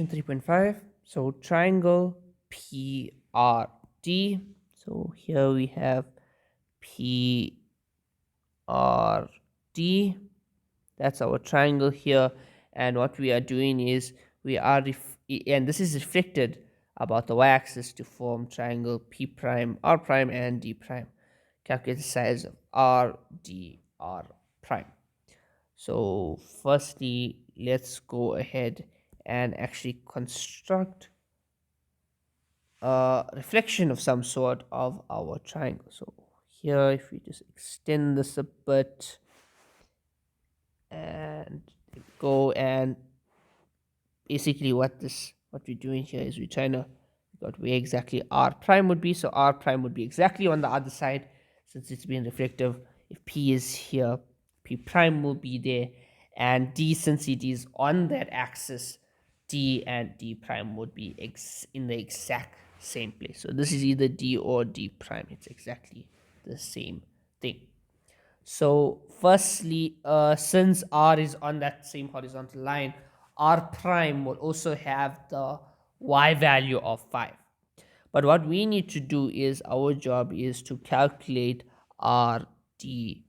3.5. So triangle PRD. So here we have PRD. That's our triangle here. And what we are doing is we are, and this is reflected about the y-axis to form triangle P prime, R prime, and D prime. Calculate the size of R, D, R prime. So firstly, let's go ahead and actually construct a reflection of some sort of our triangle. So here, if we just extend this a bit and go, and basically what we're doing here is we're trying to figure out where exactly R prime would be. So R prime would be exactly on the other side since it's being reflective. If P is here, P prime will be there, and D, since it is on that axis, D and D prime would be in the exact same place. So this is either D or D prime. It's exactly the same thing. So firstly, since R is on that same horizontal line, R prime will also have the Y value of 5. But what we need to do is, our job is to calculate R D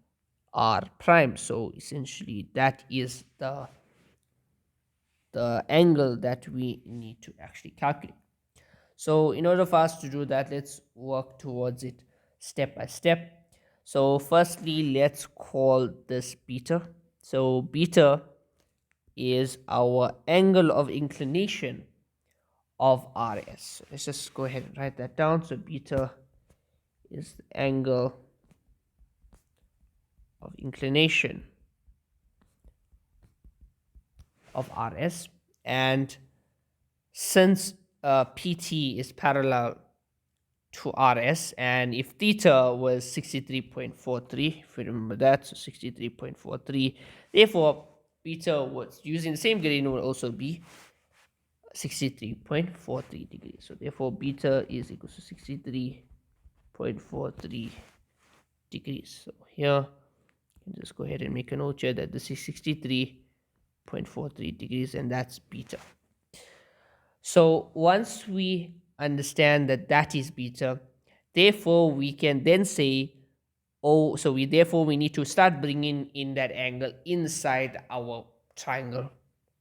R prime. So essentially that is the angle that we need to actually calculate. So in order for us to do that, let's work towards it step by step. So firstly, let's call this beta. So beta is our angle of inclination of RS. So let's just go ahead and write that down. So beta is the angle of inclination of RS. And since PT is parallel to RS, and if theta was 63.43, if you remember that, so 63.43, therefore beta was using the same gradient will also be 63.43 degrees. So therefore beta is equal to 63.43 degrees. So here you can just go ahead and make a note here that this is 63.43 degrees, and that's beta. So once we understand that that is beta, therefore we can then say, oh, so we need to start bringing in that angle inside our triangle,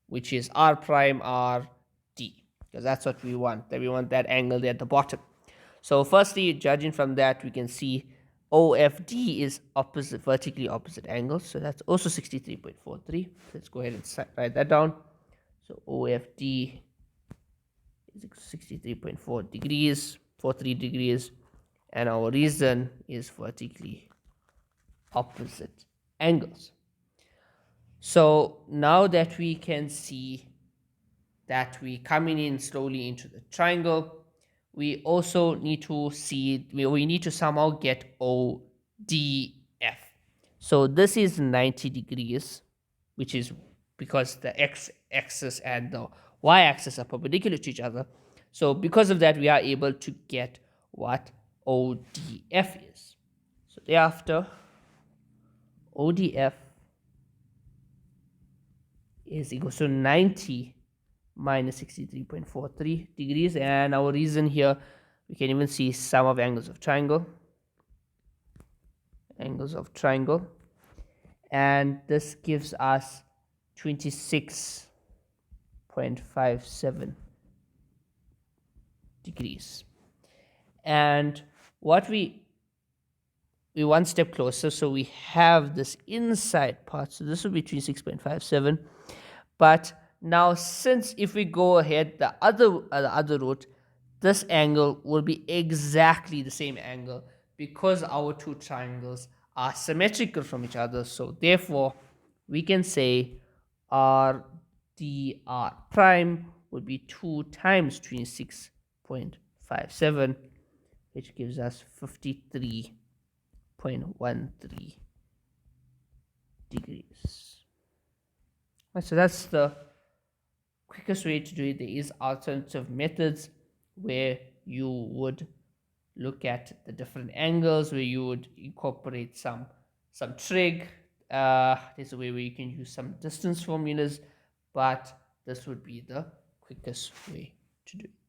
which is R prime R D, because that's what we want. That we want that angle there at the bottom. So firstly, judging from that, we can see OFD is opposite, vertically opposite angles. So that's also 63.43. Let's go ahead and write that down. So OFD is 63.4 degrees, 43 degrees, and our reason is vertically opposite angles. So now that we can see that we coming in slowly into the triangle, we also need to see, we need to somehow get ODF. So this is 90 degrees, which is because the x-axis and the y-axis are perpendicular to each other. So because of that, we are able to get what ODF is. So thereafter, ODF is equal to 90 minus 63.43 degrees. And our reason here, we can even see sum of angles of triangle. Angles of triangle. And this gives us 26.57 degrees. And what we one step closer, so we have this inside part, so this will be 26.57. But now, since if we go ahead the other route, this angle will be exactly the same angle because our two triangles are symmetrical from each other. So therefore we can say R D R prime would be 2 times 26.57, which gives us 53.13 degrees. Right, so that's the quickest way to do it. There is alternative methods where you would look at the different angles, where you would incorporate some trig. There's a way where you can use some distance formulas, but this would be the quickest way to do it.